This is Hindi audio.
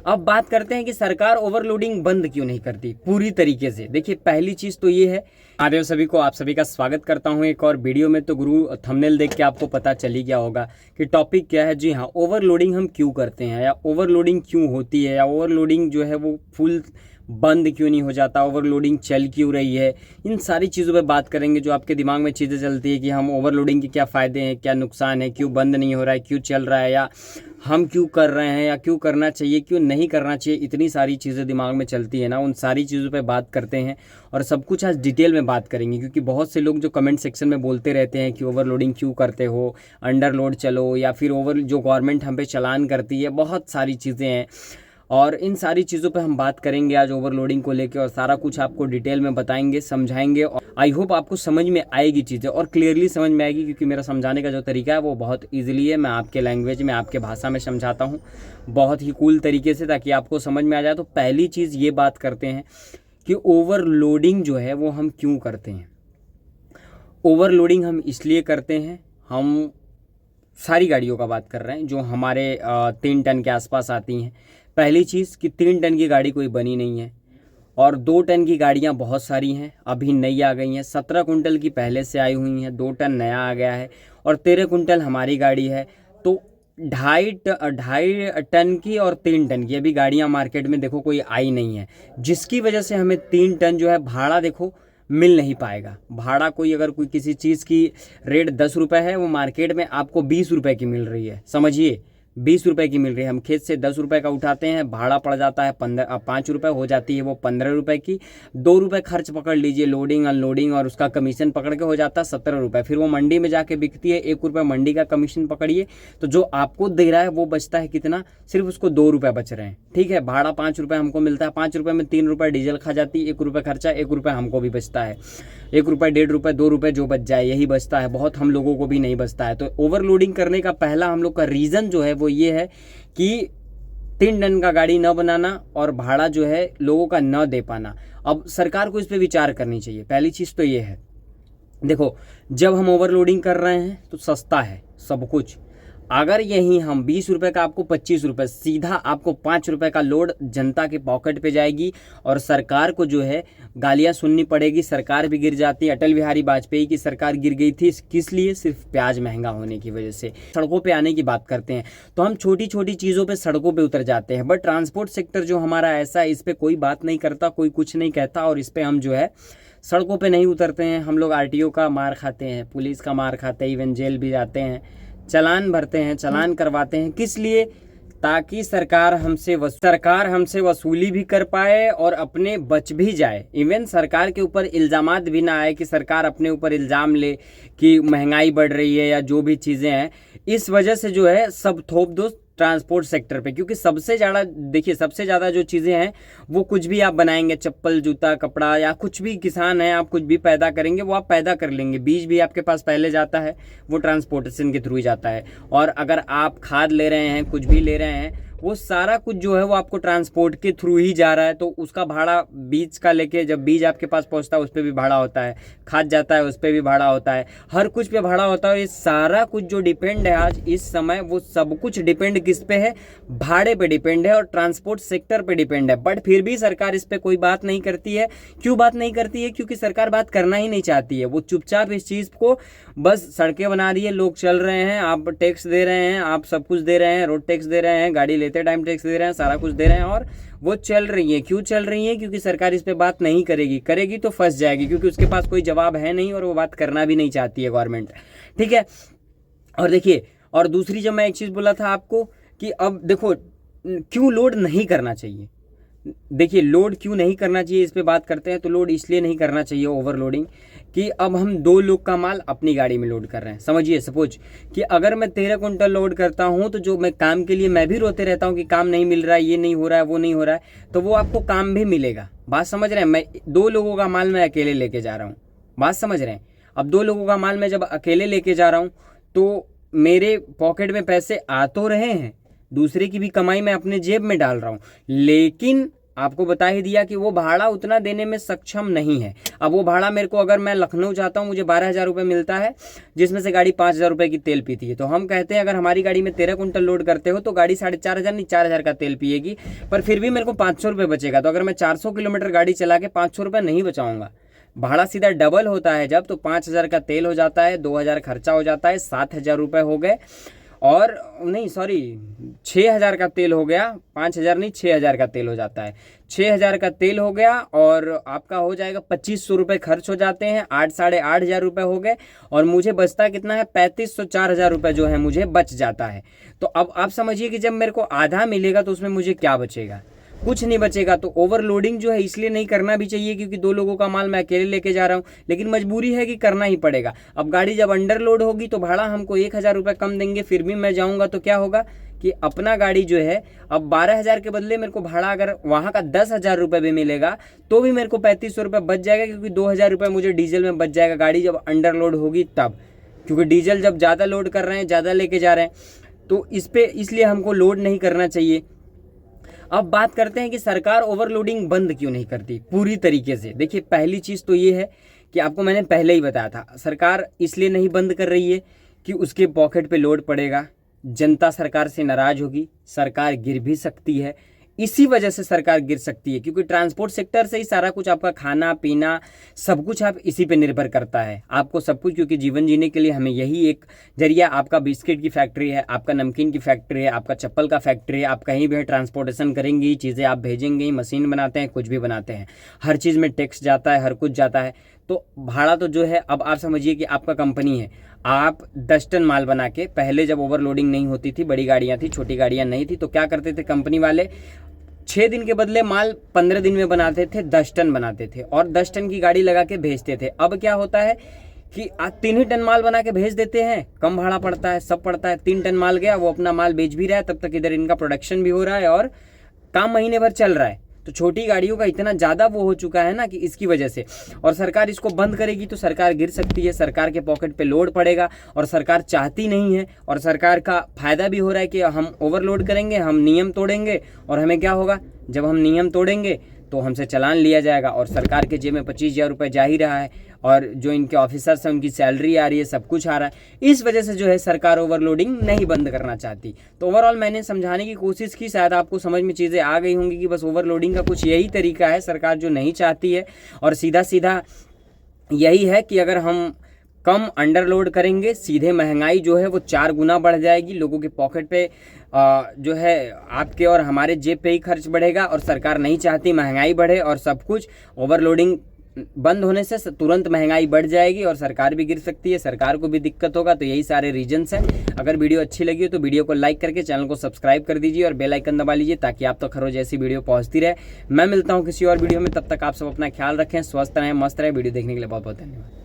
अब बात करते हैं कि सरकार ओवरलोडिंग बंद क्यों नहीं करती पूरी तरीके से। देखिए, पहली चीज़ तो ये है, आदेव सभी को, आप सभी का स्वागत करता हूं एक और वीडियो में। तो गुरु थंबनेल देख के आपको पता चल ही गया होगा कि टॉपिक क्या है। जी हाँ, ओवरलोडिंग हम क्यों करते हैं, या ओवरलोडिंग क्यों होती है, या ओवरलोडिंग जो है वो फुल बंद क्यों नहीं हो जाता, ओवरलोडिंग चल क्यों रही है। इन सारी चीज़ों पे बात करेंगे। जो आपके दिमाग में चीज़ें चलती है कि हम ओवरलोडिंग के क्या फ़ायदे हैं, क्या नुकसान है, क्यों बंद नहीं हो रहा है, क्यों चल रहा है, या हम क्यों कर रहे हैं, या क्यों करना चाहिए, क्यों नहीं करना चाहिए, इतनी सारी चीज़ें दिमाग में चलती है ना। उन सारी चीज़ों पे बात करते हैं और सब कुछ आज डिटेल में बात करेंगे। क्योंकि बहुत से लोग जो कमेंट सेक्शन में बोलते रहते हैं कि ओवरलोडिंग क्यों करते हो, अंडरलोड चलो, या फिर ओवर जो गवर्नमेंट हम पे चालान करती है, बहुत सारी चीज़ें हैं। और इन सारी चीज़ों पे हम बात करेंगे आज ओवरलोडिंग को लेके, और सारा कुछ आपको डिटेल में बताएंगे, समझाएंगे। और आई होप आपको समझ में आएगी चीज़ें, और क्लियरली समझ में आएगी, क्योंकि मेरा समझाने का जो तरीका है वो बहुत ईजिली है। मैं आपके लैंग्वेज में, आपके भाषा में समझाता हूँ बहुत ही कूल तरीके से, ताकि आपको समझ में आ जाए। तो पहली चीज़ ये बात करते हैं कि ओवरलोडिंग जो है वो हम क्यों करते हैं। ओवरलोडिंग हम इसलिए करते हैं, हम सारी गाड़ियों का बात कर रहे हैं जो हमारे 3 टन के आसपास आती हैं। पहली चीज़ कि 3 टन की गाड़ी कोई बनी नहीं है, और 2 टन की गाड़ियां बहुत सारी हैं, अभी नई आ गई हैं। 17 कुंटल की पहले से आई हुई हैं, 2 टन नया आ गया है, और 13 कुंटल हमारी गाड़ी है। तो ढाई टन की और 3 टन की अभी गाड़ियां मार्केट में देखो कोई आई नहीं है, जिसकी वजह से हमें 3 टन जो है भाड़ा देखो मिल नहीं पाएगा। भाड़ा कोई, अगर कोई किसी चीज़ की रेट 10 रुपये है, वो मार्केट में आपको 20 रुपये की मिल रही है। समझिए, 20 रुपये की मिल रही है। हम खेत से 10 रुपये का उठाते हैं, भाड़ा पड़ जाता है 5 रुपये, हो जाती है वो 15 रुपये की। 2 रुपये खर्च पकड़ लीजिए, लोडिंग अनलोडिंग और उसका कमीशन पकड़ के हो जाता है 17 रुपये। फिर वो मंडी में जाके बिकती है, 1 रुपये मंडी का कमीशन पकड़िए, तो जो आपको दे रहा है वो बचता है कितना, सिर्फ उसको 2 रुपये बच रहे हैं। ठीक है, भाड़ा 5 रुपये हमको मिलता है, 5 रुपये में 3 रुपये डीजल खा जाती है, 1 रुपये खर्चा, 1 रुपये हमको भी बचता है। 1 रुपये, 1.5 रुपये, 2 रुपये जो बच जाए यही बचता है, बहुत हम लोगों को भी नहीं बचता है। तो ओवरलोडिंग करने का पहला हम लोग का रीज़न जो है वो ये है कि 3 टन का गाड़ी न बनाना और भाड़ा जो है लोगों का न दे पाना। अब सरकार को इस पे विचार करनी चाहिए। पहली चीज़ तो ये है, देखो, जब हम ओवरलोडिंग कर रहे हैं तो सस्ता है सब कुछ। अगर यहीं हम 20 रुपये का, आपको 25 रुपये, सीधा आपको 5 रुपये का लोड जनता के पॉकेट पे जाएगी, और सरकार को जो है गालियां सुननी पड़ेगी। सरकार भी गिर जाती है। अटल बिहारी वाजपेयी की सरकार गिर गई थी, किस लिए? सिर्फ प्याज महंगा होने की वजह से। सड़कों पे आने की बात करते हैं तो हम छोटी छोटी चीज़ों पे सड़कों पे उतर जाते हैं, बट ट्रांसपोर्ट सेक्टर जो हमारा ऐसा है, इस पर कोई बात नहीं करता, कोई कुछ नहीं कहता, और इस पर हम जो है सड़कों पे नहीं उतरते हैं। हम लोग आरटीओ का मार खाते हैं, पुलिस का मार खाते हैं, इवन जेल भी जाते हैं, चालान भरते हैं, चालान करवाते हैं। किस लिए? ताकि सरकार हमसे वसूली भी कर पाए और अपने बच भी जाए। इवन सरकार के ऊपर इल्ज़ामात भी ना आए कि सरकार अपने ऊपर इल्ज़ाम ले कि महंगाई बढ़ रही है या जो भी चीज़ें हैं। इस वजह से जो है सब थोप दो ट्रांसपोर्ट सेक्टर पे, क्योंकि सबसे ज़्यादा, देखिए, सबसे ज़्यादा जो चीज़ें हैं वो कुछ भी आप बनाएंगे, चप्पल, जूता, कपड़ा, या कुछ भी, किसान है, आप कुछ भी पैदा करेंगे वो आप पैदा कर लेंगे। बीज भी आपके पास पहले जाता है, वो ट्रांसपोर्टेशन के थ्रू ही जाता है। और अगर आप खाद ले रहे हैं, कुछ भी ले रहे हैं, वो सारा कुछ जो है वो आपको ट्रांसपोर्ट के थ्रू ही जा रहा है। तो उसका भाड़ा बीज का लेके, जब बीज आपके पास पहुंचता है उस पर भी भाड़ा होता है, खाद जाता है उस पर भी भाड़ा होता है, हर कुछ पे भाड़ा होता है। ये सारा कुछ जो डिपेंड है आज इस समय, वो सब कुछ डिपेंड किस पे है? भाड़े पे डिपेंड है और ट्रांसपोर्ट सेक्टर पे डिपेंड है। बट फिर भी सरकार इस पे कोई बात नहीं करती है। क्यों बात नहीं करती है? क्योंकि सरकार बात करना ही नहीं चाहती है। वो चुपचाप इस चीज़ को, बस सड़कें बना रही है, लोग चल रहे हैं, आप टैक्स दे रहे हैं, आप सब कुछ दे रहे हैं, रोड टैक्स दे रहे हैं, गाड़ी लेते टाइम टैक्स दे रहे हैं, सारा कुछ दे रहे हैं, और वो चल रही है। क्यों चल रही है? क्योंकि सरकार इस पे बात नहीं करेगी तो फंस जाएगी, क्योंकि उसके पास कोई जवाब है नहीं, और वो बात करना भी नहीं चाहती है गवर्नमेंट। ठीक है, और देखिए, और दूसरी, जब मैं एक चीज़ बोला था आपको कि अब देखो क्यों लोड नहीं करना चाहिए। देखिए, लोड क्यों नहीं करना चाहिए, इस पे बात करते हैं। तो लोड इसलिए नहीं करना चाहिए ओवरलोडिंग कि अब हम 2 लोग का माल अपनी गाड़ी में लोड कर रहे हैं। समझिए, सपोज कि अगर मैं 13 कुंटल लोड करता हूं, तो जो मैं काम के लिए मैं भी रोते रहता हूं कि काम नहीं मिल रहा है, ये नहीं हो रहा है, वो नहीं हो रहा है, तो वो आपको काम भी मिलेगा। बात समझ रहे हैं? मैं 2 लोगों का माल मैं अकेले लेके जा रहा हूँ। बात समझ रहे हैं? अब 2 लोगों का माल मैं जब अकेले लेके जा रहा हूँ तो मेरे पॉकेट में पैसे आ तो रहे हैं, दूसरे की भी कमाई मैं अपने जेब में डाल रहा हूँ, लेकिन आपको बता ही दिया कि वो भाड़ा उतना देने में सक्षम नहीं है। अब वो भाड़ा मेरे को, अगर मैं लखनऊ जाता हूँ मुझे 12,000 रुपये मिलता है, जिसमें से गाड़ी 5,000 रुपये की तेल पीती है। तो हम कहते हैं अगर हमारी गाड़ी में 13 कुंटल लोड करते हो तो गाड़ी 4,500 नहीं 4,000 का तेल पिएगी, पर फिर भी मेरे को 500 रुपये बचेगा। तो अगर मैं 400 किलोमीटर गाड़ी चला के 500 रुपये नहीं बचाऊंगा, भाड़ा सीधा डबल होता है जब, तो 5,000 का तेल हो जाता है, 2,000 खर्चा हो जाता है, 7,000 रुपये हो गए। और नहीं सॉरी 6,000 का तेल हो गया, 5,000 नहीं 6,000 का तेल हो जाता है, 6,000 का तेल हो गया और आपका हो जाएगा 2,500 रुपये खर्च हो जाते हैं, 8,500 रुपये हो गए और मुझे बचता कितना है 3,500, 4,000 रुपये जो है मुझे बच जाता है। तो अब आप समझिए कि जब मेरे को आधा मिलेगा तो उसमें मुझे क्या बचेगा, कुछ नहीं बचेगा। तो ओवरलोडिंग जो है इसलिए नहीं करना भी चाहिए क्योंकि 2 लोगों का माल मैं अकेले लेके जा रहा हूँ, लेकिन मजबूरी है कि करना ही पड़ेगा। अब गाड़ी जब अंडरलोड होगी तो भाड़ा हमको 1,000 रुपये कम देंगे, फिर भी मैं जाऊँगा तो क्या होगा कि अपना गाड़ी जो है अब 12,000 के बदले मेरे को भाड़ा अगर वहाँ का 10,000 रुपये भी मिलेगा तो भी मेरे को 3,500 रुपये बच जाएगा, क्योंकि 2,000 रुपये मुझे डीजल में बच जाएगा गाड़ी जब अंडरलोड होगी तब, क्योंकि डीजल जब ज़्यादा लोड कर रहे हैं, ज़्यादा लेके जा रहे हैं, तो इसलिए हमको लोड नहीं करना चाहिए। अब बात करते हैं कि सरकार ओवरलोडिंग बंद क्यों नहीं करती पूरी तरीके से। देखिए पहली चीज़ तो ये है कि आपको मैंने पहले ही बताया था, सरकार इसलिए नहीं बंद कर रही है कि उसके पॉकेट पे लोड पड़ेगा, जनता सरकार से नाराज़ होगी, सरकार गिर भी सकती है। इसी वजह से सरकार गिर सकती है क्योंकि ट्रांसपोर्ट सेक्टर से ही सारा कुछ, आपका खाना पीना सब कुछ आप इसी पे निर्भर करता है, आपको सब कुछ, क्योंकि जीवन जीने के लिए हमें यही एक जरिया, आपका बिस्किट की फैक्ट्री है, आपका नमकीन की फैक्ट्री है, आपका चप्पल का फैक्ट्री है, आप कहीं भी ट्रांसपोर्टेशन करेंगी, चीज़ें आप भेजेंगे, मशीन बनाते हैं, कुछ भी बनाते हैं, हर चीज़ में टैक्स जाता है, हर कुछ जाता है। तो भाड़ा तो जो है, अब आप समझिए कि आपका कंपनी है, आप 10 टन माल बना के, पहले जब ओवरलोडिंग नहीं होती थी, बड़ी गाड़ियाँ थी, छोटी गाड़ियाँ नहीं थी, तो क्या करते थे कंपनी वाले, 6 दिन के बदले माल 15 दिन में बनाते थे, 10 टन बनाते थे और 10 टन की गाड़ी लगा के भेजते थे। अब क्या होता है कि 3 ही टन माल बना के भेज देते हैं, कम भाड़ा पड़ता है, सब पड़ता है, 3 टन माल गया, वो अपना माल बेच भी रहा है, तब तक इधर इनका प्रोडक्शन भी हो रहा है और काम महीने भर चल रहा है। तो छोटी गाड़ियों का इतना ज़्यादा वो हो चुका है ना कि इसकी वजह से, और सरकार इसको बंद करेगी तो सरकार गिर सकती है, सरकार के पॉकेट पे लोड पड़ेगा और सरकार चाहती नहीं है, और सरकार का फायदा भी हो रहा है कि हम ओवरलोड करेंगे, हम नियम तोड़ेंगे और हमें क्या होगा, जब हम नियम तोड़ेंगे तो हमसे चालान लिया जाएगा और सरकार के जेब में 25,000 रुपये जा ही रहा है, और जो इनके ऑफिसर्स हैं उनकी सैलरी आ रही है, सब कुछ आ रहा है। इस वजह से जो है सरकार ओवरलोडिंग नहीं बंद करना चाहती। तो ओवरऑल मैंने समझाने की कोशिश की, शायद आपको समझ में चीज़ें आ गई होंगी कि बस ओवरलोडिंग का कुछ यही तरीका है, सरकार जो नहीं चाहती है, और सीधा सीधा यही है कि अगर हम कम अंडरलोड करेंगे, सीधे महंगाई जो है वो 4 गुना बढ़ जाएगी, लोगों के पॉकेट पे जो है आपके और हमारे जेब पे ही खर्च बढ़ेगा, और सरकार नहीं चाहती महंगाई बढ़े और सब कुछ। ओवरलोडिंग बंद होने से तुरंत महंगाई बढ़ जाएगी और सरकार भी गिर सकती है, सरकार को भी दिक्कत होगा। तो यही सारे रीजंस हैं। अगर वीडियो अच्छी लगी हो तो वीडियो को लाइक करके चैनल को सब्सक्राइब कर दीजिए और बेल आइकन दबा लीजिए ताकि आप तक हर रोज ऐसी वीडियो पहुंचती रहे। मैं मिलता हूं किसी और वीडियो में, तब तक आप सब अपना ख्याल रखें, स्वस्थ रहें, मस्त रहें। वीडियो देखने के लिए बहुत बहुत धन्यवाद।